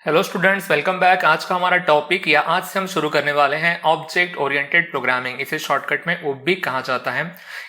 Hello students, welcome back. आज का हमारा टॉपिक या आज से हम शुरू करने वाले हैं ऑब्जेक्ट ओरिएंटेड प्रोग्रामिंग। इसे शॉर्टकट में ओबी कहा जाता है।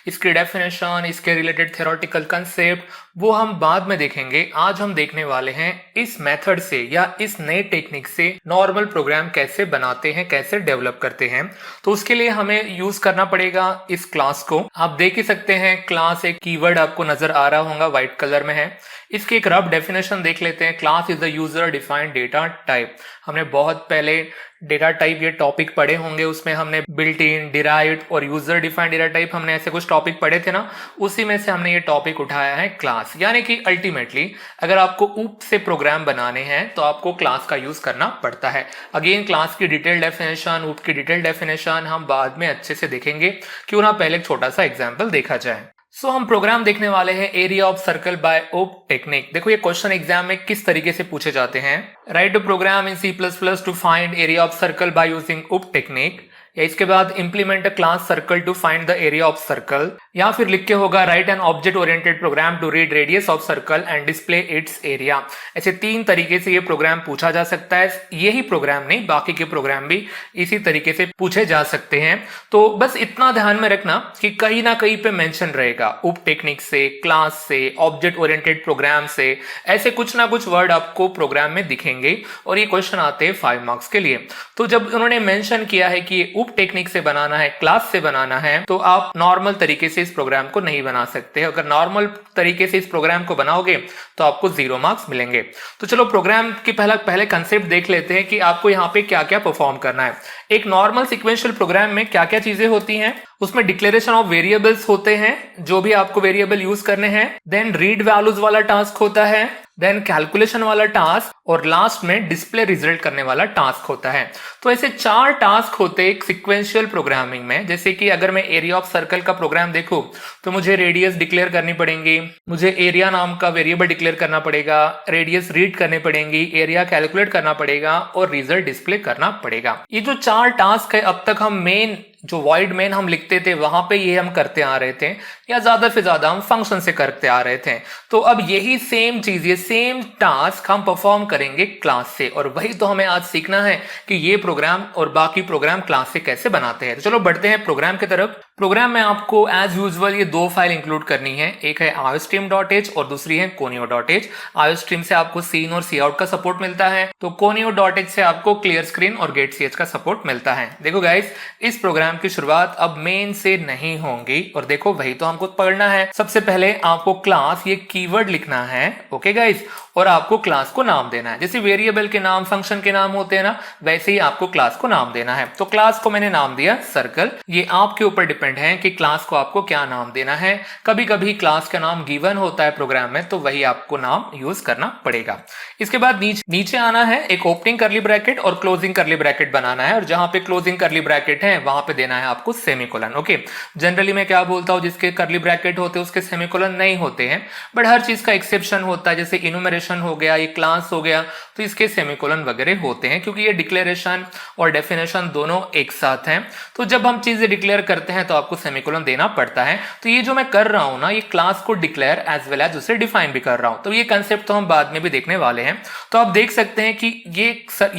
इसकी डेफिनेशन, इसके रिलेटेड थ्योरेटिकल कंसेप्ट वो हम बाद में देखेंगे। आज हम देखने वाले हैं इस मेथड से या इस नए टेक्निक से नॉर्मल प्रोग्राम कैसे बनाते हैं, कैसे डेवलप करते हैं। तो उसके लिए हमें यूज करना पड़ेगा इस क्लास को। आप देख ही सकते हैं, क्लास एक कीवर्ड आपको नजर आ रहा होगा, व्हाइट कलर में है। इसकी एक रफ डेफिनेशन देख लेते हैं। Class is the user defined data type. हमने बहुत पहले डेटा टाइप ये टॉपिक पढ़े होंगे, उसमें हमने बिल्ट इन, डिराइव्ड और यूजर डिफाइंड डेटा टाइप, हमने ऐसे कुछ टॉपिक पढ़े थे ना। उसी में से हमने ये टॉपिक उठाया है क्लास। यानी कि अल्टीमेटली अगर आपको उप से प्रोग्राम बनाने हैं तो आपको क्लास का यूज करना पड़ता है। अगेन क्लास की डिटेल डेफिनेशन, उप की डिटेल डेफिनेशन हम बाद में अच्छे से देखेंगे। क्यों ना पहले एक छोटा सा एग्जाम्पल देखा जाए। हम प्रोग्राम देखने वाले हैं area of circle bye op technique. देखो ये क्वेश्चन एग्जाम में किस तरीके से पूछे जाते हैं। Write a program in C++ to find area of circle by using OOP technique, या इसके बाद implement a class circle to find the area of circle, या फिर लिख के होगा write an object oriented program to read radius of circle and display its area. ऐसे तीन तरीके से ये प्रोग्राम पूछा जा सकता है। यही प्रोग्राम नहीं, बाकी के प्रोग्राम भी इसी तरीके से पूछे जा सकते हैं। तो बस इतना ध्यान में रखना कि कहीं ना कहीं पे मेंशन रहेगा उप टेक्निक से, क्लास से, ऑब्जेक्ट ओरिएंटेड प्रोग्राम से, ऐसे कुछ ना कुछ वर्ड आपको प्रोग्राम में दिखेंगे और ये क्वेश्चन आते हैं 5 मार्क्स के लिए। तो जब उन्होंने मेंशन किया है कि उप टेक्निक से बनाना है, क्लास से बनाना है, तो आप नॉर्मल तरीके से इस प्रोग्राम को नहीं बना सकते। अगर नॉर्मल तरीके से इस प्रोग्राम को बनाओगे तो आपको 0 मार्क्स मिलेंगे। तो चलो प्रोग्राम के पहले कंसेप्ट देख लेते हैं कि आपको यहाँ पे क्या क्या परफॉर्म करना है। एक नॉर्मल सिक्वेंशियल प्रोग्राम में क्या क्या चीजें होती हैं। उसमें डिक्लेरेशन ऑफ वेरिएबल्स होते हैं, जो भी आपको वेरिएबल यूज करने हैं। देन रीड वैल्यूज वाला टास्क होता है, देन कैलकुलेशन वाला टास्क, और लास्ट में डिस्प्ले रिजल्ट करने वाला टास्क होता है। तो ऐसे 4 टास्क होते हैं एक सिक्वेंशियल प्रोग्रामिंग में। जैसे कि अगर मैं एरिया ऑफ सर्कल का प्रोग्राम देखूं तो मुझे रेडियस डिक्लेयर करनी पड़ेगी, मुझे एरिया नाम का वेरिएबल डिक्लेयर करना पड़ेगा, रेडियस रीड करनी पड़ेगी, एरिया कैलकुलेट करना पड़ेगा और रिजल्ट डिस्प्ले करना पड़ेगा। ये जो 4 टास्क है, अब तक हम मेन जो वॉइड मेन हम लिखते थे वहां पे ये हम करते आ रहे थे, या ज्यादा से ज्यादा हम फंक्शन से करते आ रहे थे। तो अब यही सेम चीज, ये सेम टास्क हम परफॉर्म करेंगे क्लास से, और वही तो हमें आज सीखना है कि ये प्रोग्राम और बाकी प्रोग्राम क्लास से कैसे बनाते हैं। तो चलो बढ़ते हैं प्रोग्राम की तरफ। प्रोग्राम में आपको एज यूजुअल ये 2 फाइल इंक्लूड करनी है। एक है iostream.h और दूसरी है conio.h। iostream से आपको सीन और सी आउट का सपोर्ट मिलता है, तो conio.h से आपको क्लियर स्क्रीन और getch का सपोर्ट मिलता है। देखो गाइस, इस प्रोग्राम की शुरुआत अब मेन से नहीं होंगी, और देखो वही तो हमको पढ़ना है। सबसे पहले आपको क्लास ये कीवर्ड लिखना है, ओके गाइस, और आपको क्लास को नाम देना है। जैसे वेरिएबल के नाम, फंक्शन के नाम होते हैं ना, वैसे ही आपको क्लास को नाम देना है। तो क्लास को मैंने नाम दिया सर्कल। ये आपके ऊपर डिपेंड है कि क्लास को आपको क्या नाम देना है। कभी कभी क्लास का नाम गिवन होता है प्रोग्राम में, तो वही आपको नाम यूज करना पड़ेगा। इसके बाद नीचे आना है, एक ओपनिंग करली ब्रैकेट और क्लोजिंग करली ब्रैकेट बनाना है, और जहां पे क्लोजिंग करली ब्रैकेट है वहां पे देना है आपको सेमीकोलन। ओके, जनरली मैं क्या बोलता हूं, जिसके करली ब्रैकेट होते हैं उसके सेमीकोलन नहीं होते हैं, बट हर चीज का एक्सेप्शन होता है। जैसे इनुमरेशन हो गया, ये क्लास हो गया, तो इसके सेमीकोलन वगैरह होते हैं, क्योंकि ये डिक्लेरेशन और डेफिनेशन दोनों एक साथ हैं। तो जब हम चीजें डिक्लेयर करते हैं तो आपको सेमीकोलन देना पड़ता है। तो ये जो मैं कर रहा हूं ना, ये क्लास को डिक्लेयर एज वेल एज उसे डिफाइन भी कर रहा हूं। तो ये कंसेप्ट तो हम बाद में भी देखने वाले हैं। तो आप देख सकते हैं कि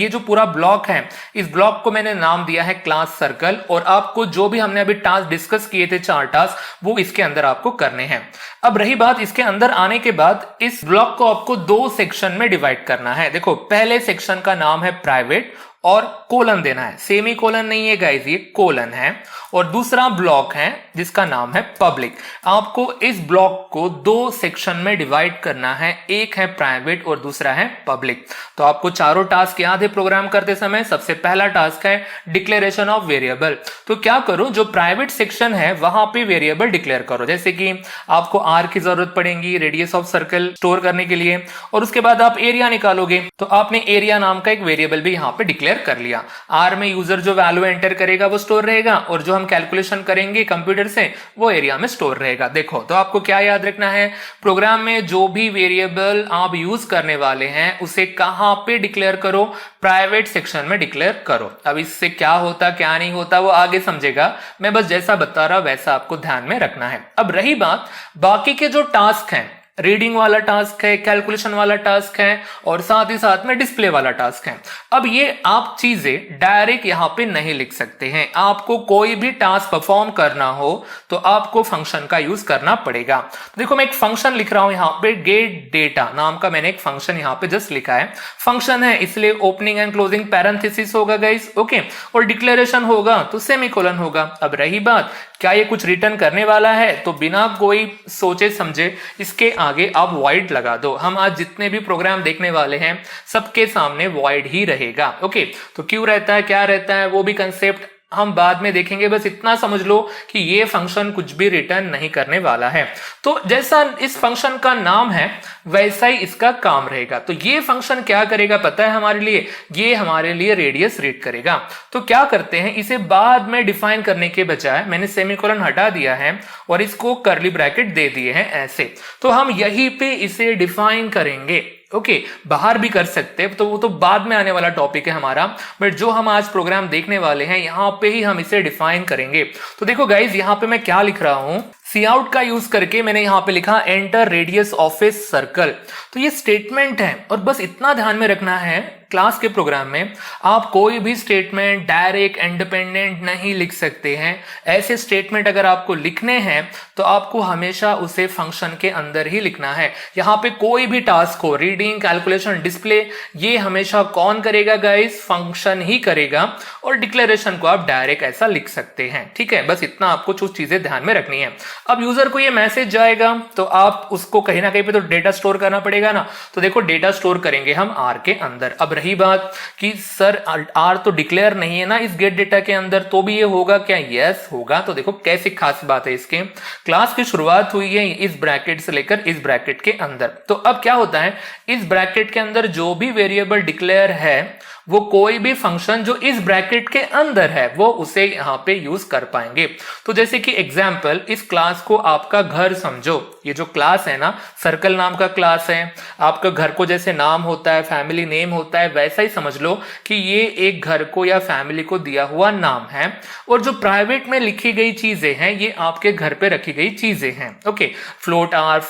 ये जो पूरा ब्लॉक है, इस ब्लॉक को मैंने नाम दिया है क्लास सर्कल, और आपको जो भी हमने अभी टास्क डिस्कस किए थे 4 टास्क, वो इसके अंदर आपको करने हैं। अब रही बात, इसके अंदर आने के बाद इस ब्लॉक को आपको 2 सेक्शन में डिवाइड करना है। देखो, पहले सेक्शन का नाम है प्राइवेट और कोलन देना है, सेमी कोलन नहीं है गाइस, ये कोलन है। और दूसरा ब्लॉक है जिसका नाम है पब्लिक। आपको इस ब्लॉक को 2 सेक्शन में डिवाइड करना है, एक है प्राइवेट और दूसरा है पब्लिक। तो आपको चारों टास्क याद है प्रोग्राम करते समय। सबसे पहला टास्क है डिक्लेरेशन ऑफ वेरिएबल। तो क्या करो, जो प्राइवेट सेक्शन है वहां पे वेरिएबल डिक्लेयर करो। जैसे कि आपको आर की जरूरत पड़ेगी रेडियस ऑफ सर्कल स्टोर करने के लिए, और उसके बाद आप एरिया निकालोगे, तो आपने एरिया नाम का एक वेरिएबल भी यहाँ पे डिक्लेयर कर लिया। आर में यूजर जो वैल्यू एंटर करेगा वो स्टोर रहेगा, और जो हम कैलकुलेशन करेंगे कंप्यूटर से वो एरिया में स्टोर रहेगा। देखो, तो आपको क्या याद रखना है, प्रोग्राम में जो भी वेरिएबल आप यूज करने वाले हैं उसे कहां पे डिक्लेयर करो, प्राइवेट सेक्शन में डिक्लेयर करो। अब इससे क्या होता क्या नहीं होता वो आगे समझेगा, मैं बस जैसा बता रहा वैसा आपको ध्यान में रखना है। अब रही बात बाकी के जो टास्क हैं, रीडिंग वाला टास्क है, कैलकुलेशन वाला टास्क है और साथ ही साथ में डिस्प्ले वाला टास्क है। अब ये आप चीजें डायरेक्ट यहाँ पे नहीं लिख सकते हैं। आपको कोई भी टास्क परफॉर्म करना हो तो आपको फंक्शन का यूज करना पड़ेगा। तो देखो मैं एक फंक्शन लिख रहा हूं यहाँ पे, गेट डेटा नाम का मैंने एक फंक्शन यहाँ पे जस्ट लिखा है। फंक्शन है इसलिए ओपनिंग एंड क्लोजिंग पैरेंथेसिस होगा गाइस, ओके, और डिक्लेरेशन होगा तो सेमीकोलन होगा। अब रही बात क्या ये कुछ रिटर्न करने वाला है, तो बिना कोई सोचे समझे इसके आगे आप वॉइड लगा दो। हम आज जितने भी प्रोग्राम देखने वाले हैं सबके सामने वॉइड ही रहेगा, ओके। तो क्यों रहता है, क्या रहता है, वो भी कंसेप्ट हम बाद में देखेंगे। बस इतना समझ लो कि ये फंक्शन कुछ भी रिटर्न नहीं करने वाला है। तो जैसा इस फंक्शन का नाम है वैसा ही इसका काम रहेगा। तो ये फंक्शन क्या करेगा पता है हमारे लिए, ये हमारे लिए रेडियस रीड करेगा। तो क्या करते हैं, इसे बाद में डिफाइन करने के बजाय मैंने सेमीकोलन हटा दिया है और इसको कर्ली ब्रैकेट दे दिए हैं ऐसे। तो हम यहीं पे इसे डिफाइन करेंगे, ओके। बाहर भी कर सकते हैं तो वो तो बाद में आने वाला टॉपिक है हमारा, बट जो हम आज प्रोग्राम देखने वाले हैं यहां पे ही हम इसे डिफाइन करेंगे। तो देखो गाइज यहां पे मैं क्या लिख रहा हूं, सी आउट का यूज करके मैंने यहां पे लिखा enter radius of a circle. तो ये स्टेटमेंट है और बस इतना ध्यान में रखना है, क्लास के प्रोग्राम में आप कोई भी स्टेटमेंट डायरेक्ट इंडिपेंडेंट नहीं लिख सकते हैं। ऐसे स्टेटमेंट अगर आपको लिखने हैं तो आपको हमेशा उसे फंक्शन के अंदर ही लिखना है। यहाँ पे कोई भी टास्क हो, रीडिंग, कैलकुलेशन, डिस्प्ले, ये हमेशा कौन करेगा गाइस, फंक्शन ही करेगा। और डिक्लेरेशन को आप डायरेक्ट ऐसा लिख सकते हैं, ठीक है। बस इतना आपको कुछ चीजें ध्यान में रखनी है। अब यूजर को ये मैसेज जाएगा तो आप उसको कहीं ना कहीं पे तो डेटा स्टोर करना पड़ेगा ना। तो देखो डेटा स्टोर करेंगे हम आर के अंदर। अब रही बात कि सर आर तो डिक्लेयर नहीं है ना इस गेट डेटा के अंदर, तो भी ये होगा क्या, यस होगा। तो देखो कैसी खास बात है इसके, क्लास की शुरुआत हुई है इस ब्रैकेट से लेकर इस ब्रैकेट के अंदर। तो अब क्या होता है, इस ब्रैकेट के अंदर जो भी वेरिएबल डिक्लेयर है वो कोई भी फंक्शन जो इस ब्रैकेट के अंदर है वो उसे यहां पे यूज कर पाएंगे। तो जैसे कि एग्जाम्पल, इस क्लास को आपका घर समझो। ये जो क्लास है ना, सर्कल नाम का क्लास है। आपका घर को जैसे नाम होता है, फैमिली नेम होता है, वैसा ही समझ लो कि ये एक घर को या फैमिली को दिया हुआ नाम है। और जो प्राइवेट में लिखी गई चीजें हैं ये आपके घर पे रखी गई चीजें हैं, ओके। फ्लोट आर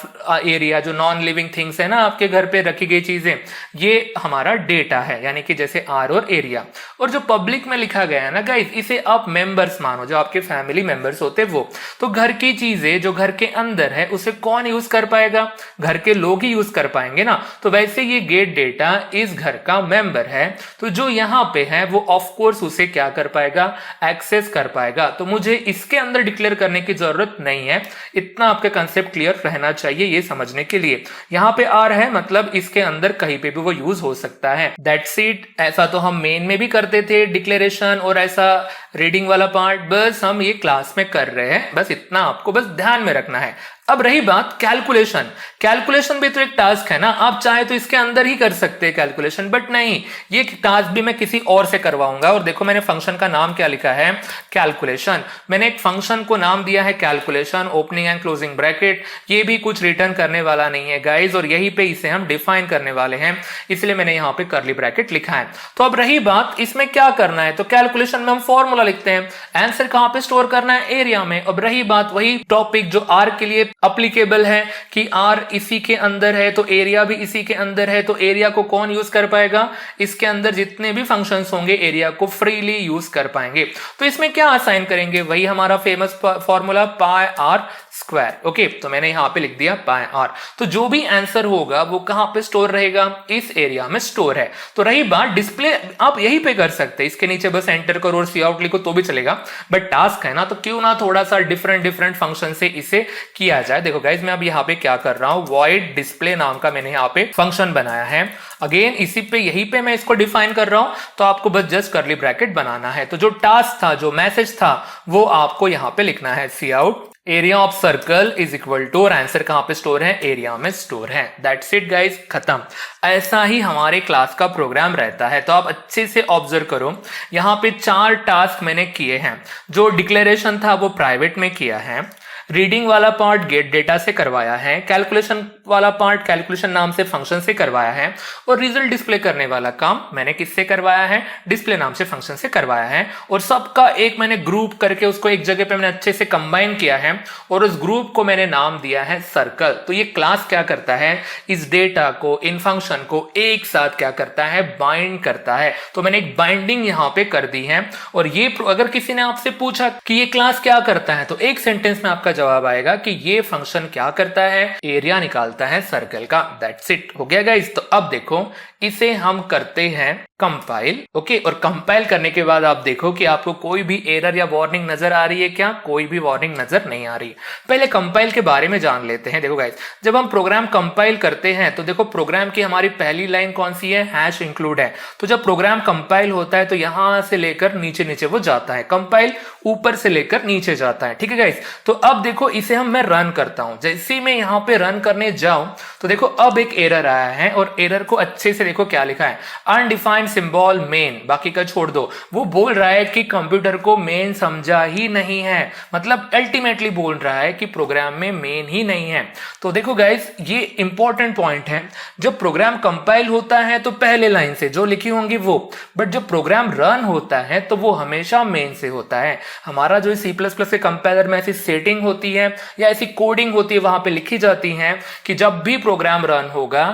एरिया, जो नॉन लिविंग थिंग्स है ना आपके घर पे रखी गई चीजें, ये हमारा डेटा है, यानी कि जैसे आर और एरिया। और जो पब्लिक में लिखा गया है ना गाइस, इसे आप मेंबर्स मानो, जो आपके फैमिली मेंबर्स होते हैं वो। तो घर की चीजें जो घर के अंदर है उसे कौन यूज कर पाएगा, घर के लोग ही यूज कर पाएंगे ना। तो वैसे ये गेट डेटा इस घर का मेंबर है, तो जो यहां पे है वो ऑफ कोर्स उसे क्या कर पाएगा, एक्सेस कर पाएगा। तो मुझे इसके अंदर डिक्लेयर करने की जरूरत नहीं है। इतना आपका कंसेप्ट क्लियर रहना चाहिए ये समझने के लिए। यहां पे आर है मतलब इसके अंदर कहीं पे भी वो यूज हो सकता है, दैट्स इट। ऐसा तो हम मेन में भी करते थे डिक्लेरेशन और ऐसा रीडिंग वाला पार्ट, बस हम ये क्लास में कर रहे हैं। बस इतना आपको बस ध्यान में रखना है। अब रही बात कैलकुलेशन, कैलकुलेशन भी तो एक टास्क है ना। आप चाहे तो इसके अंदर ही कर सकते हैं कैलकुलेशन, बट नहीं, ये टास्क भी मैं किसी और से करवाऊंगा। और देखो मैंने फंक्शन का नाम क्या लिखा है, कैलकुलेशन। मैंने एक फंक्शन को नाम दिया है calculation, opening and closing bracket. ये भी कुछ रिटर्न करने वाला नहीं है गाइज, और यहीं पे इसे हम डिफाइन करने वाले हैं, इसलिए मैंने यहाँ पे कर्ली ब्रैकेट लिखा है। तो अब रही बात इसमें क्या करना है, तो कैलकुलेशन में हम फॉर्मूला लिखते हैं, आंसर कहां पे स्टोर करना है, एरिया में। अब रही बात वही टॉपिक जो आर के लिए अप्लीकेबल है कि आर इसी के अंदर है तो एरिया भी इसी के अंदर है। तो एरिया को कौन यूज कर पाएगा, इसके अंदर जितने भी फंक्शंस होंगे एरिया को फ्रीली यूज कर पाएंगे। तो इसमें क्या असाइन करेंगे, वही हमारा famous formula pi r square, okay. तो मैंने यहां पे लिख दिया पाई आर। तो जो भी आंसर होगा वो कहां पे स्टोर रहेगा, इस एरिया में स्टोर है। तो रही बात डिस्प्ले, आप यहीं पे कर सकते हैं, इसके नीचे बस एंटर करो और सी आउट लिखो तो भी चलेगा, बट टास्क है ना तो क्यों ना थोड़ा सा डिफरेंट फंक्शन से इसे किया जाए। देखो गाइज मैं अब यहाँ पे क्या कर रहा हूं, वॉइड डिस्प्ले नाम का मैंने यहाँ पे फंक्शन बनाया है। अगेन इसी पे यहीं पे मैं इसको डिफाइन कर रहा हूं, तो आपको बस जस्ट कर्ली ब्रैकेट बनाना है। तो जो टास्क था, जो मैसेज था, वो आपको यहाँ पे लिखना है, see out area of circle is equal to, और आंसर कहां पे स्टोर है, एरिया में स्टोर है। दैट्स इट गाइज, खत्म। ऐसा ही हमारे क्लास का प्रोग्राम रहता है। तो आप अच्छे से ऑब्जर्व करो, यहां पे 4 टास्क मैंने किए हैं। जो डिक्लेरेशन था वो प्राइवेट में किया है, रीडिंग वाला पार्ट गेट डेटा से करवाया है, कैलकुलेशन वाला पार्ट कैलकुलेशन नाम से फंक्शन से करवाया है और रिजल्ट डिस्प्ले करने वाला काम मैंने किससे करवाया है, डिस्प्ले नाम से फंक्शन से करवाया है। और सबका एक मैंने ग्रुप करके उसको एक जगह पे मैंने अच्छे से कंबाइन किया है और उस ग्रुप को मैंने नाम दिया है सर्कल। तो ये क्लास क्या करता है, इस डेटा को, इन फंक्शन को एक साथ क्या करता है, बाइंड करता है। तो मैंने एक बाइंडिंग यहां पे कर दी है। और ये अगर किसी ने आपसे पूछा कि ये क्लास क्या करता है, तो एक सेंटेंस में आपका जवाब आएगा कि ये फंक्शन क्या करता है, एरिया निकालता है सर्कल का। दैट्स इट, हो गया गाइस। तो अब देखो इसे हम करते हैं कंपाइल। ओके, और कंपाइल करने के बाद आप देखो कि आपको कोई भी एरर या वार्निंग नजर आ रही है क्या, कोई भी वार्निंग नजर नहीं आ रही। पहले कंपाइल के बारे में जान लेते हैं। देखो गाइस, जब हम प्रोग्राम कंपाइल करते हैं तो देखो प्रोग्राम की हमारी पहली लाइन कौन सी है, हैश इंक्लूड है। तो जब प्रोग्राम कंपाइल होता है तो यहां से लेकर नीचे नीचे वो जाता है, कंपाइल ऊपर से लेकर नीचे जाता है। ठीक है गाइस, तो अब देखो इसे मैं रन करता हूं। जैसे मैं यहां पे रन करने जाऊं तो देखो अब एक एरर आया है और एरर को अच्छे से देखो क्या लिखा है, अनडिफाइंड सिंबल मेन, बाकी का छोड़ दो। वो बोल रहा है कि कंप्यूटर को मेन समझा ही नहीं है, मतलब अल्टीमेटली बोल रहा है कि प्रोग्राम में मेन ही नहीं है। तो देखो गाइस, ये इंपॉर्टेंट पॉइंट है। जब प्रोग्राम कंपाइल होता है तो पहले लाइन से जो लिखी होंगी वो, बट जब प्रोग्राम रन होता है तो वो हमेशा मेन से होता है। हमारा जो C++ के कंपाइलर में ऐसी सेटिंग होती है या ऐसी कोडिंग होती है, वहां पे लिखी जाती है कि जब भी प्रोग्राम रन होगा,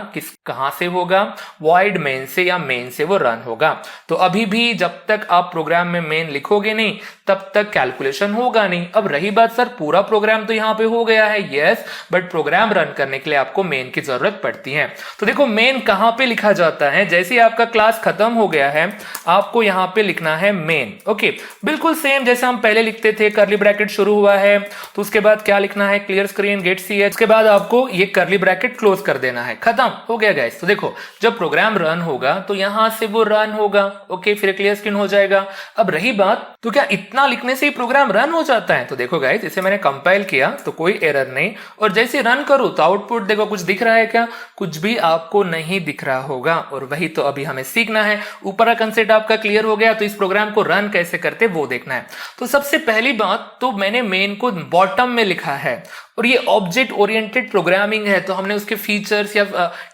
कहां से होगा, वॉइड मेन से या मेन से वो रन होगा। तो अभी भी जब तक आप प्रोग्राम में मेन लिखोगे नहीं तब तक कैलकुलेशन होगा नहीं। अब रही बात सर पूरा प्रोग्राम तो यहां पे हो गया है, यस, बट प्रोग्राम रन करने के लिए आपको मेन की जरूरत पड़ती है। तो देखो मेन कहां पे लिखा जाता है, जैसे आपका क्लास खत्म हो गया है आपको यहां पे लिखना है मेन। ओके, बिल्कुल सेम जैसे हम पहले लिखते थे, करली ब्रैकेट शुरू हुआ है तो उसके बाद क्या लिखना है, क्लियर स्क्रीन गेट ch, उसके बाद आपको ये करली ब्रैकेट क्लोज कर देना है, खत्म हो गया गाइस। तो देखो जब प्रोग्राम रन होगा तो यहां से वो रन होगा। ओके, फिर क्लियर स्क्रीन हो जाएगा। अब रही बात तो क्या इतना लिखने से ही प्रोग्राम रन हो जाता है, तो देखो गाइस इसे मैंने कंपाइल किया तो कोई एरर नहीं, और जैसे रन करूं तो आउटपुट देखो कुछ दिख रहा है क्या, कुछ भी आपको नहीं दिख रहा होगा। और वही तो अभी हमें सीखना है। ऊपर का कंसेप्ट आपका क्लियर हो गया, तो इस प्रोग्राम को रन कैसे करते वो देखना है। तो सबसे पहली बात तो मैंने मेन को बॉटम में लिखा है, और ये ऑब्जेक्ट ओरिएंटेड प्रोग्रामिंग है तो हमने उसके फीचर्स या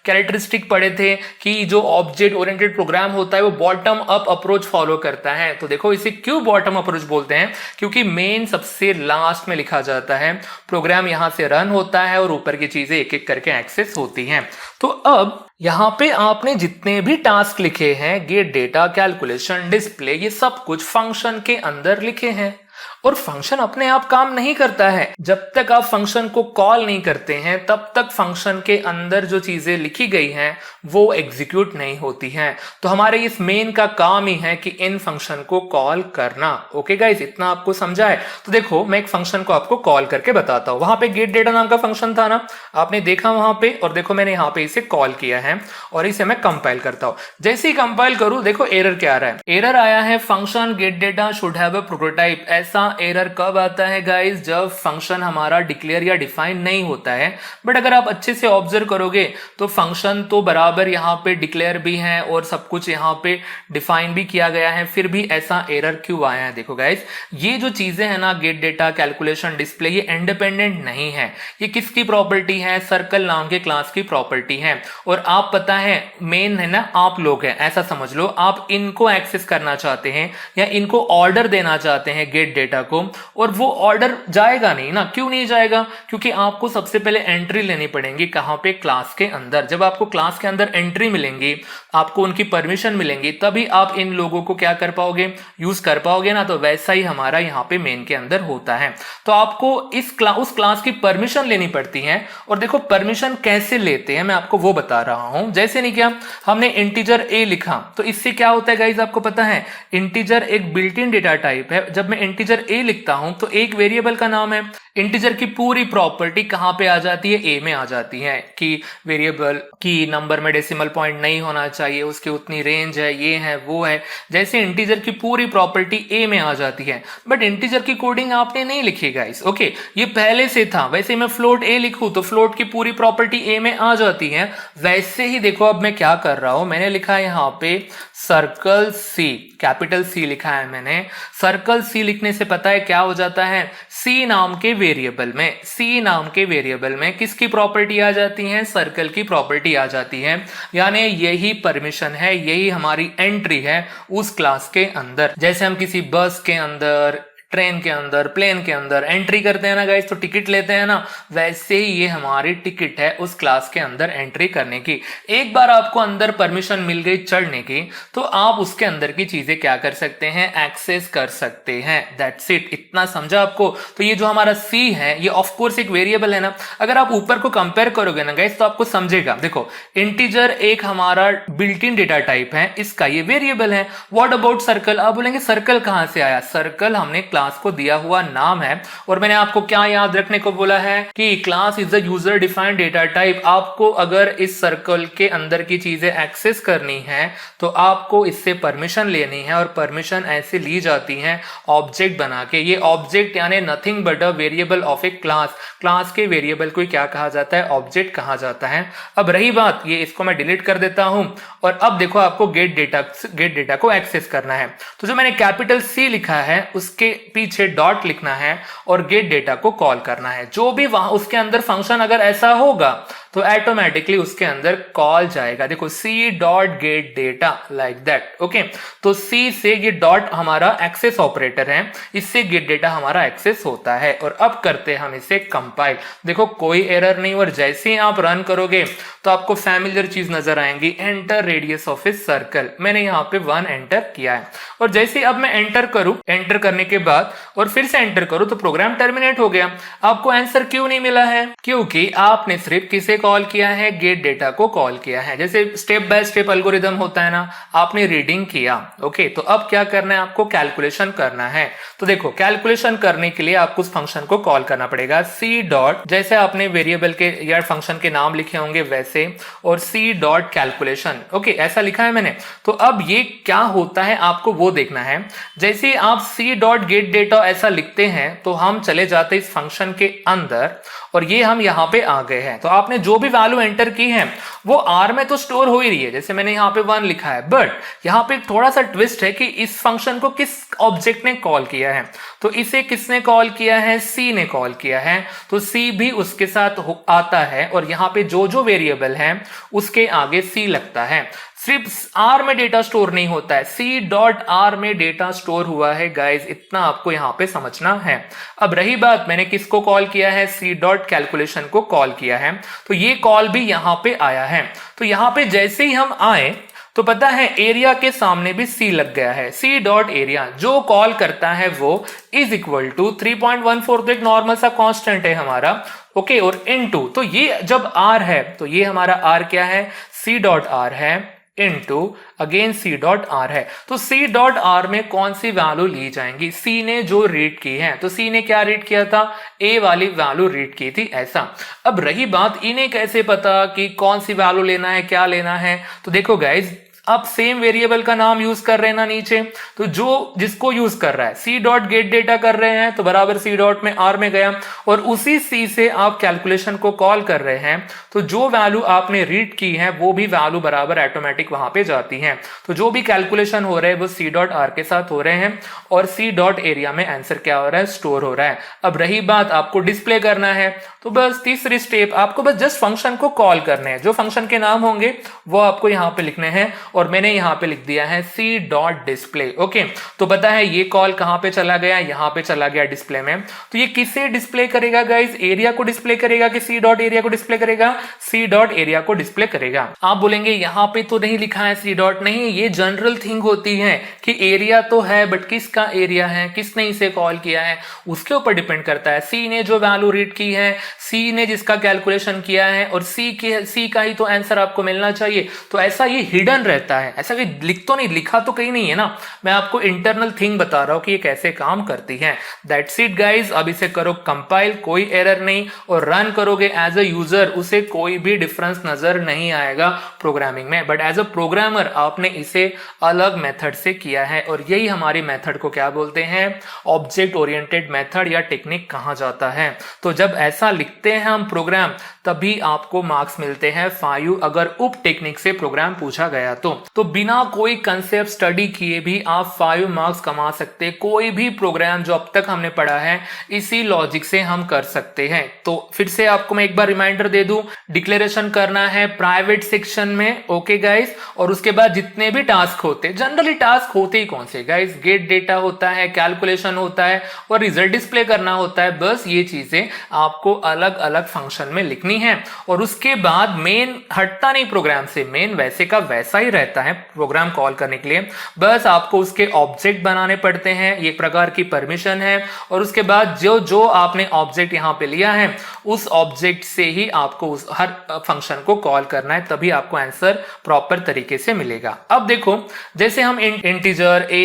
कैरेक्टरिस्टिक पढ़े थे कि जो ऑब्जेक्ट ओरिएंटेड प्रोग्राम होता है वो बॉटम अप अप्रोच फॉलो करता है। तो देखो इसे क्यों बॉटम अप्रोच बोलते हैं, क्योंकि मेन सबसे लास्ट में लिखा जाता है, प्रोग्राम यहां से रन होता है और ऊपर की चीजें एक एक करके एक्सेस होती हैं। तो अब यहां पे आपने जितने भी टास्क लिखे हैं, गेट डेटा, कैलकुलेशन, डिस्प्ले, ये सब कुछ फंक्शन के अंदर लिखे हैं। और फंक्शन अपने आप काम नहीं करता है। जब तक आप फंक्शन को कॉल नहीं करते हैं तब तक फंक्शन के अंदर जो चीजें लिखी गई हैं वो एग्जीक्यूट नहीं होती हैं। तो हमारे इस मेन का काम ही है कि इन फंक्शन को कॉल करना। ओके गाइस, इतना आपको समझा है। तो देखो मैं एक फंक्शन को आपको कॉल करके बताता हूं। वहां पे गेट डेटा नाम का फंक्शन था ना, आपने देखा वहां पे, और देखो मैंने यहां पे इसे कॉल किया है और इसे मैं कंपाइल करता हूं। जैसे ही कंपाइल करूं देखो एरर क्या आ रहा है, एरर आया है function gate data should have a prototype. ऐसा एरर कब आता है गाइस, जब फंक्शन हमारा डिक्लेयर या डिफाइन नहीं होता है। बट अगर आप अच्छे से ऑब्जर्व करोगे तो फंक्शन तो बराबर यहाँ पे डिक्लेयर भी है और सब कुछ यहाँ पे डिफाइन भी किया गया है, फिर भी ऐसा एरर क्यों आया है। देखो गाइस, ये जो चीजें है ना, गेट डेटा, कैलकुलेशन, डिस्प्ले, ये इंडिपेंडेंट नहीं है। ये किसकी प्रॉपर्टी है, सर्कल नाम के क्लास की प्रॉपर्टी है। और आप पता है मेन है ना, आप लोग हैं, ऐसा समझ लो, आप इनको एक्सेस करना चाहते हैं या इनको ऑर्डर देना चाहते हैं गेट डेटा को, और वो ऑर्डर जाएगा नहीं ना। क्यों नहीं जाएगा, क्योंकि आपको सबसे पहले एंट्री लेनी पड़ेगी कहां पे, क्लास के अंदर। जब आपको क्लास के अंदर एंट्री मिलेंगी, आपको उनकी परमिशन मिलेंगी, तभी आप इन लोगों को क्या कर पाओगे, यूज कर पाओगे ना। तो वैसा ही हमारा यहाँ पे मेन के अंदर होता है। तो आपको उस क्लास की परमिशन लेनी पड़ती है। और देखो परमिशन कैसे लेते हैं मैं आपको वो बता रहा हूं। जैसे नहीं क्या, हमने इंटीजर a लिखा तो इससे क्या होता है गाइस, आपको पता है इंटीजर एक बिल्ट इन डेटा टाइप है। जब मैं इंटीजर a लिखता हूं तो एक वेरिएबल का नाम है, इंटीजर की पूरी प्रॉपर्टी कहां पे आ जाती है, ए में आ जाती है, कि वेरिएबल की नंबर में डेसिमल पॉइंट नहीं होना चाहिए, उसकी उतनी रेंज है, ये है वो है। जैसे इंटीजर की पूरी प्रॉपर्टी ए में आ जाती है। बट इंटीजर की कोडिंग आपने नहीं लिखी गाइस, ओके, ये पहले से था। वैसे मैं फ्लोट ए लिखूं तो फ्लोट की पूरी प्रॉपर्टी ए में आ जाती है। वैसे ही देखो अब मैं क्या कर रहा हूं, मैंने लिखा है यहाँ पे सर्कल सी, कैपिटल सी लिखा है मैंने। सर्कल सी लिखने से पता है क्या हो जाता है, सी नाम के वेरिएबल में, सी नाम के वेरिएबल में किसकी प्रॉपर्टी आ जाती है, सर्कल की प्रॉपर्टी आ जाती है। यानी यही परमिशन है, यही हमारी एंट्री है उस क्लास के अंदर। जैसे हम किसी बस के अंदर, ट्रेन के अंदर, प्लेन के अंदर एंट्री करते हैं ना गाइस, तो टिकट लेते हैं ना, वैसे ही ये हमारी टिकट है उस क्लास के अंदर एंट्री करने की। एक बार आपको अंदर परमिशन मिल गई चढ़ने की, तो आप उसके अंदर की चीजें क्या कर सकते हैं, एक्सेस कर सकते हैं। दैट्स इट, इतना समझा आपको। तो ये जो हमारा सी है ये ऑफ कोर्स एक वेरिएबल है ना, अगर आप ऊपर को कंपेयर करोगे ना गाइस तो आपको समझेगा। देखो इंटीजर एक हमारा बिल्ट इन डेटा टाइप है, इसका ये वेरिएबल है। व्हाट अबाउट सर्कल, आप बोलेंगे सर्कल कहां से आया, सर्कल हमने क्लास को दिया हुआ नाम है। और मैंने आपको क्या याद रखने को बोला है कि class is the user defined data type. आपको अगर इस सर्कल के अंदर की चीजें एक्सेस करनी है तो आपको इससे परमिशन लेनी है, और परमिशन ऐसे ली जाती है ऑब्जेक्ट बना के। ये ऑब्जेक्ट यानी nothing but a variable of A class, class के वेरिएबल को क्या कहा जाता है, ऑब्जेक्ट कहा जाता है। अब रही बात ये, इसको मैं डिलीट कर देता हूं, और अब देखो आपको गेट डेटा को एक्सेस करना है। तो जो मैंने कैपिटल सी लिखा है उसके पीछे डॉट लिखना है और गेट डेटा को कॉल करना है। जो भी वहां उसके अंदर फंक्शन अगर ऐसा होगा तो ऑटोमेटिकली उसके अंदर कॉल जाएगा। देखो C dot get data like that. Okay, तो सी से ये डॉट हमारा एक्सेस ऑपरेटर है, इससे गेट डेटा हमारा एक्सेस होता है। और अब करते हैं हम इसे कंपाइल। देखो कोई एरर नहीं, और जैसे ही आप रन करोगे तो आपको फैमिलियर चीज नजर आएंगी, enter radius of a circle. मैंने यहाँ पे 1 एंटर किया है, और जैसे ही अब मैं एंटर करूं, एंटर करने के बाद और फिर से एंटर करूं तो प्रोग्राम टर्मिनेट हो गया। आपको आंसर क्यों नहीं मिला है, क्योंकि आपने सिर्फ किसे कॉल किया है, गेट डेटा को कॉल किया है। जैसे स्टेप बाय स्टेप एल्गोरिदम होता है ना, आपने रीडिंग किया। ओके, तो अब क्या करना है, आपको कैलकुलेशन करना है। तो देखो कैलकुलेशन करने के लिए आपको उस फंक्शन को कॉल करना पड़ेगा, सी डॉट, जैसे आपने वेरिएबल के या फंक्शन के नाम लिखे होंगे वैसे, और सी डॉट कैलकुलेशन। ओके, ऐसा लिखा है मैंने। तो अब ये क्या होता है आपको वो देखना है। जैसे आप सी डॉट गेट डेटा ऐसा लिखते हैं तो हम चले जाते इस फंक्शन के अंदर, और ये हम यहाँ पे आ गए हैं। तो आपने जो भी वैल्यू एंटर की है वो आर में तो स्टोर हो ही रही है, जैसे मैंने यहाँ पे 1 लिखा है। बट यहाँ पे थोड़ा सा ट्विस्ट है कि इस फंक्शन को किस ऑब्जेक्ट ने कॉल किया है। तो इसे किसने कॉल किया है, सी ने कॉल किया है, तो सी भी उसके साथ आता है, और यहाँ पे जो जो वेरिएबल है उसके आगे सी लगता है। सिर्फ आर में डेटा स्टोर नहीं होता है, सी डॉट आर में डेटा स्टोर हुआ है गाइज, इतना आपको यहां पे समझना है। अब रही बात, मैंने किसको कॉल किया है, सी डॉट कैलकुलेशन को कॉल किया है, तो ये कॉल भी यहां पे आया है। तो यहां पे जैसे ही हम आए तो पता है एरिया के सामने भी सी लग गया है, सी डॉट एरिया जो कॉल करता है वो इज इक्वल टू 3.14, तो एक नॉर्मल सा कांस्टेंट है हमारा। ओके, और इनटू, तो ये जब आर है तो ये हमारा आर क्या है, सी डॉट आर है, into again C dot R है। तो सी डॉट आर में कौन सी वैल्यू ली जाएंगी, सी ने जो रीड की है, तो सी ने क्या रीड किया था, ए वाली वैल्यू रीड की थी ऐसा। अब रही बात, इन्हें कैसे पता कि कौन सी वैल्यू लेना है, क्या लेना है। तो देखो गाइज, आप सेम वेरिएबल का नाम यूज कर रहे हैं ना नीचे, तो जो जिसको यूज कर रहा है, सी डॉट गेट डेटा कर रहे हैं तो बराबर सी डॉट में आर में गया, और उसी सी से आप कैलकुलेशन को कॉल कर रहे हैं, तो जो वैल्यू आपने रीड की है वो भी वैल्यू बराबर ऑटोमेटिक वहां पे जाती है। तो जो भी कैलकुलेशन हो रहे हैं वो सी डॉट आर के साथ हो रहे हैं, और सी डॉट एरिया में आंसर क्या हो रहा है, स्टोर हो रहा है। अब रही बात, आपको डिस्प्ले करना है, तो बस तीसरी स्टेप, आपको बस जस्ट फंक्शन को कॉल करने हैं, जो फंक्शन के नाम होंगे वो आपको यहाँ पे लिखने हैं, और मैंने यहां पे लिख दिया है सी डॉट डिस्प्ले। ओके, तो पता है ये कॉल कहां पे चला गया, यहां पे चला गया डिस्प्ले में। तो ये किसे डिस्प्ले करेगा गाइस, एरिया को डिस्प्ले करेगा कि सी डॉट एरिया को डिस्प्ले करेगा, सी डॉट एरिया को डिस्प्ले करेगा। आप बोलेंगे यहां पे तो नहीं लिखा है सी डॉट, नहीं, ये जनरल थिंग होती है कि एरिया तो है बट किसका एरिया है, किसने इसे कॉल किया है उसके ऊपर डिपेंड करता है। सी ने जो वैल्यू रीड की है, सी ने जिसका कैलकुलेशन किया है, और सी का ही तो आंसर आपको मिलना चाहिए। तो ऐसा ये हिडन रहता है, ऐसा कि लिख तो नहीं, लिखा तो कहीं नहीं है ना, मैं आपको इंटरनल थिंग बता रहा हूं कि ये कैसे काम करती है। दैट्स इट गाइज, अब इसे करो कंपाइल, कोई एरर नहीं, और रन करोगे एज अ यूजर, उसे कोई भी डिफरेंस नजर नहीं आएगा प्रोग्रामिंग में, बट एज अ प्रोग्रामर आपने इसे अलग मेथड से किया है, और यही हमारी मेथड को क्या बोलते हैं, ऑब्जेक्ट ओरिएंटेड मेथड या टेक्निक कहा जाता है। तो जब ऐसा लिखते हैं हम प्रोग्राम, तभी आपको मार्क्स मिलते हैं 5 अगर उप टेक्निक से प्रोग्राम पूछा गया तो। तो बिना कोई कंसेप्ट स्टडी किए भी आप 5 मार्क्स कमा सकते हैं। कोई भी प्रोग्राम जो अब तक हमने पढ़ा है इसी लॉजिक से हम कर सकते हैं। तो फिर से आपको मैं एक बार रिमाइंडर दे दूं, डिक्लेरेशन करना है प्राइवेट सेक्शन में, ओके गाइस। और उसके बाद जितने भी टास्क होते हैं, जनरली टास्क होते ही कौन से गाइस, गेट डेटा होता है, कैलकुलेशन होता है और रिजल्ट डिस्प्ले करना होता है। बस ये चीजें आपको अलग अलग फंक्शन में लिखनी है और उसके बाद मेन हटता नहीं प्रोग्राम से, मेन वैसे का वैसा ही रहता है प्रोग्राम कॉल करने के लिए। बस आपको उसके ऑब्जेक्ट बनाने पड़ते हैं, एक प्रकार की परमिशन है। और उसके बाद जो जो आपने ऑब्जेक्ट यहां पे लिया है उस ऑब्जेक्ट से ही आपको उस हर फंक्शन को कॉल करना है, तभी आपको आंसर प्रॉपर तरीके से मिलेगा। अब देखो, जैसे हम integer a,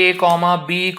b,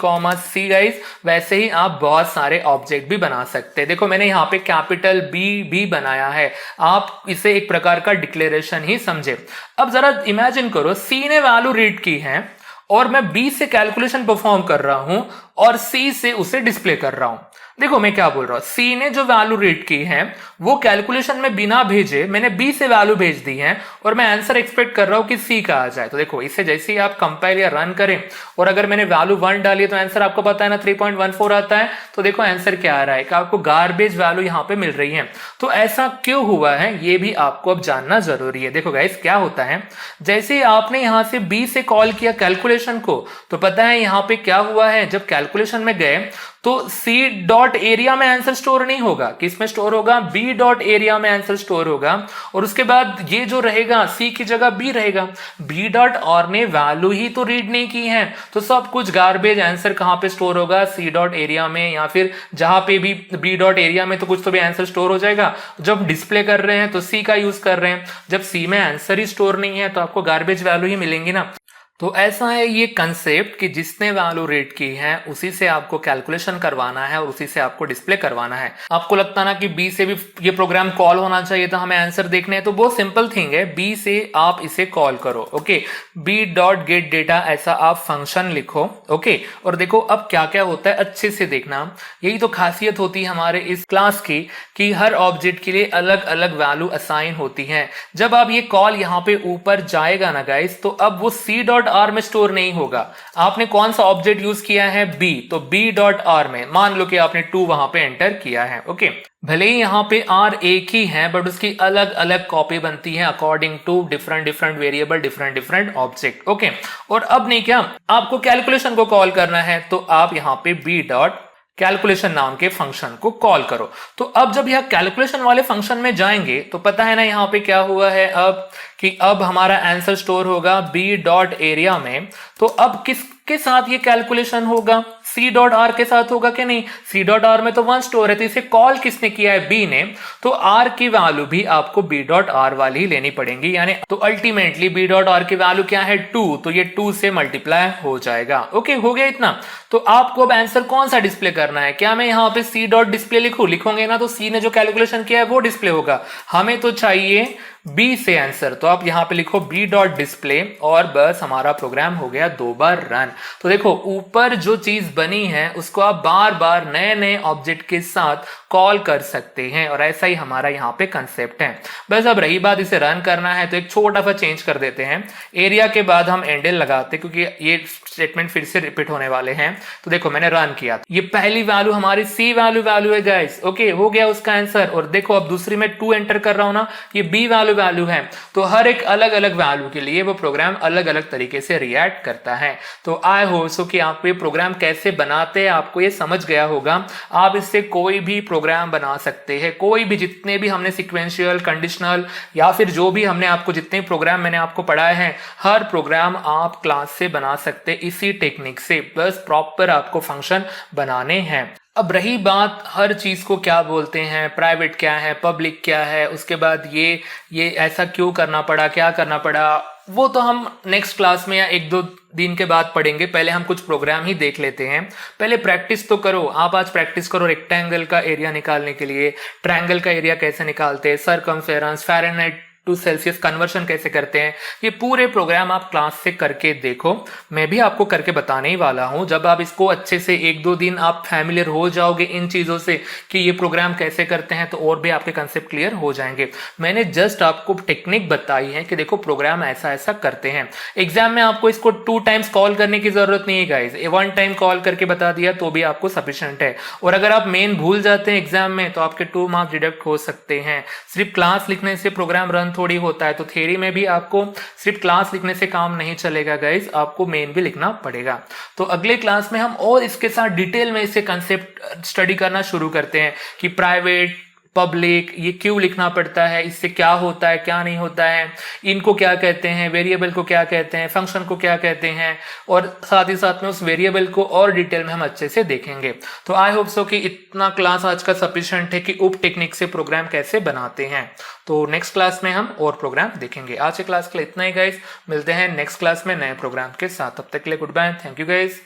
c guys, वैसे ही आप बहुत सारे ऑब्जेक्ट भी बना सकते हैं। देखो मैंने यहाँ पे कैपिटल B भी बनाया है, आप इसे एक प्रकार का डिक्लेरेशन ही समझे। अब जरा इमेजिन करो, C ने वैल्यू रीड की है और मैं B से कैलकुलेशन परफॉर्म कर रहा हूं और C से उसे डिस्प्ले कर रहा हूं। देखो मैं क्या बोल रहा हूं, C ने जो वैल्यू रीड की है वो कैलकुलेशन में बिना भेजे मैंने B से वैल्यू भेज दी है और मैं आंसर एक्सपेक्ट कर रहा हूं कि C का आ जाए। तो देखो इसे जैसे ही आप कंपाइल या रन करें और अगर मैंने वैल्यू 1 डाली है तो आंसर आपको पता है ना 3.14 आता है। तो देखो आंसर क्या आ रहा है कि आपको गार्बेज वैल्यू यहां पे मिल रही है। तो ऐसा क्यों हुआ है ये भी आपको अब जानना जरूरी है। देखो गाइस क्या होता है, जैसे ही आपने यहां से B से कॉल किया कैलकुलेशन को, तो पता है यहां पे क्या हुआ है, जब कैलकुलेशन में गए तो C डॉट एरिया में आंसर स्टोर नहीं होगा, किसमें स्टोर होगा, B डॉट एरिया में आंसर स्टोर होगा। और उसके बाद ये जो रहेगा C की जगह B रहेगा। B डॉट और ने वैल्यू ही तो रीड नहीं की है, तो सब कुछ गार्बेज आंसर कहां पे स्टोर होगा, C डॉट एरिया में, या फिर जहां पे भी B डॉट एरिया में तो कुछ तो भी आंसर स्टोर हो जाएगा। जब डिस्प्ले कर रहे हैं तो C का यूज कर रहे हैं, जब C में आंसर ही स्टोर नहीं है तो आपको गार्बेज वैल्यू ही मिलेंगी ना। तो ऐसा है ये कंसेप्ट कि जिसने वैल्यू रीड की है उसी से आपको कैलकुलेशन करवाना है और उसी से आपको डिस्प्ले करवाना है। आपको लगता ना कि बी से भी ये प्रोग्राम कॉल होना चाहिए था, हमें आंसर देखने हैं, तो बहुत सिंपल थिंग है, बी से आप इसे कॉल करो। Okay, B dot get data ऐसा आप फंक्शन लिखो। ओके, और देखो अब क्या क्या होता है अच्छे से देखना। यही तो खासियत होती है हमारे इस क्लास की कि हर ऑब्जेक्ट के लिए अलग अलग वैल्यू असाइन होती है। जब आप ये कॉल यहाँ पे ऊपर जाएगा ना गाइस, तो अब वो सी डॉट आर में स्टोर नहीं होगा। आपने कौन सा ऑब्जेक्ट यूज किया है, बी, तो बी डॉट आर में मान लो कि आपने 2 वहां पे एंटर किया है। ओके, भले ही यहाँ पे आर एक ही है बट उसकी अलग अलग कॉपी बनती है according to different variable, different object. Okay, और अब नहीं, क्या आपको कैलकुलेशन को कॉल करना है तो आप यहाँ पे बी डॉट कैलकुलेशन नाम के फंक्शन को कॉल करो। तो अब जब यह कैलकुलेशन वाले फंक्शन में जाएंगे तो पता है ना यहाँ पे क्या हुआ है, अब कि अब हमारा आंसर स्टोर होगा बी डॉट एरिया में। तो अब किसके साथ ये कैलकुलेशन होगा, सी डॉट आर के साथ होगा कि नहीं, सी डॉट आर में तो 1 स्टोर है, तो इसे कॉल किसने किया है, बी ने, तो आर की वैल्यू भी आपको बी डॉट आर वाली ही लेनी पड़ेगी। यानी तो अल्टीमेटली बी डॉट आर की वैल्यू क्या है, 2, तो ये 2 से मल्टीप्लाई हो जाएगा। ओके, हो गया इतना। तो आपको अब आंसर कौन सा डिस्प्ले करना है, क्या मैं यहाँ पे सी डॉट डिस्प्ले लिखोगे ना तो सी ने जो कैलकुलेशन किया है वो डिस्प्ले होगा, हमें तो चाहिए बी से आंसर, तो आप यहां पे लिखो बी डॉट डिस्प्ले और बस हमारा प्रोग्राम हो गया 2 बार रन। तो देखो ऊपर जो चीज बनी है उसको आप बार बार नए नए ऑब्जेक्ट के साथ कॉल कर सकते हैं और ऐसा ही हमारा यहाँ पे कंसेप्ट है। बस अब रही बात इसे रन करना है तो एक छोटा सा चेंज कर देते हैं, एरिया के बाद हम एंडल लगाते क्योंकि ये स्टेटमेंट फिर से रिपीट होने वाले हैं। तो देखो मैंने रन किया, ये पहली वैल्यू हमारी सी वैल्यू है गाइस। ओके, हो गया उसका आंसर। और देखो अब दूसरी में 2 एंटर कर रहा हूं ना, ये बी वैल्यू है। तो हर एक अलग अलग वैल्यू के लिए वो प्रोग्राम अलग अलग तरीके से रिएक्ट करता है। तो आई होप सो कि आपको ये प्रोग्राम कैसे बनाते हैं आपको ये समझ गया होगा। आप इससे कोई भी प्रोग्राम बना सकते हैं, कोई भी, जितने भी हमने सिक्वेंशियल, कंडीशनल या फिर जो भी हमने आपको जितने प्रोग्राम मैंने आपको पढ़ाए हैं, हर प्रोग्राम आप क्लास से बना सकते हैं इसी टेक्निक से। बस प्रॉपर आपको फंक्शन बनाने हैं। अब रही बात हर चीज को क्या बोलते हैं, प्राइवेट क्या है, पब्लिक क्या है, उसके बाद ये ऐसा क्यों करना पड़ा, क्या करना पड़ा, वो तो हम नेक्स्ट क्लास में या 1-2 दिन के बाद पढ़ेंगे। पहले हम कुछ प्रोग्राम ही देख लेते हैं। पहले प्रैक्टिस तो करो, आप आज प्रैक्टिस करो रेक्टेंगल का एरिया निकालने के लिए, ट्रायंगल का एरिया कैसे निकालते हैं, circumference, Fahrenheit to Celsius conversion कैसे करते हैं, ये पूरे प्रोग्राम आप क्लास से करके देखो। मैं भी आपको करके बताने ही वाला हूं। जब आप इसको अच्छे से 1-2 दिन आप फैमिलियर हो जाओगे इन चीज़ों से कि ये प्रोग्राम कैसे करते हैं, तो और भी आपके कंसेप्ट क्लियर हो जाएंगे। मैंने जस्ट आपको टेक्निक बताई है कि देखो प्रोग्राम ऐसा ऐसा करते हैं। एग्जाम में आपको इसको 2 टाइम्स कॉल करने की जरूरत नहीं है गाइज, 1 टाइम कॉल करके बता दिया तो भी आपको सफिशिएंट है। और अगर आप मेन भूल जाते हैं एग्जाम में तो आपके 2 मार्क्स डिडक्ट हो सकते हैं। सिर्फ क्लास लिखने से प्रोग्राम रन थोड़ी होता है, तो थ्योरी में भी आपको सिर्फ क्लास लिखने से काम नहीं चलेगा गाइज, आपको मेन भी लिखना पड़ेगा। तो अगले क्लास में हम और इसके साथ डिटेल में इसे कंसेप्ट स्टडी करना शुरू करते हैं कि प्राइवेट पब्लिक ये क्यों लिखना पड़ता है, इससे क्या होता है क्या नहीं होता है, इनको क्या कहते हैं, वेरिएबल को क्या कहते हैं, फंक्शन को क्या कहते हैं, और साथ ही साथ में उस वेरिएबल को और डिटेल में हम अच्छे से देखेंगे। तो आई होप सो कि इतना क्लास आज का सफिशिएंट है कि उप टेक्निक से प्रोग्राम कैसे बनाते हैं। तो नेक्स्ट क्लास में हम और प्रोग्राम देखेंगे। आज के क्लास के लिए इतना ही गाइज, मिलते हैं नेक्स्ट क्लास में नए प्रोग्राम के साथ। तब तक के लिए goodbye, thank you guys.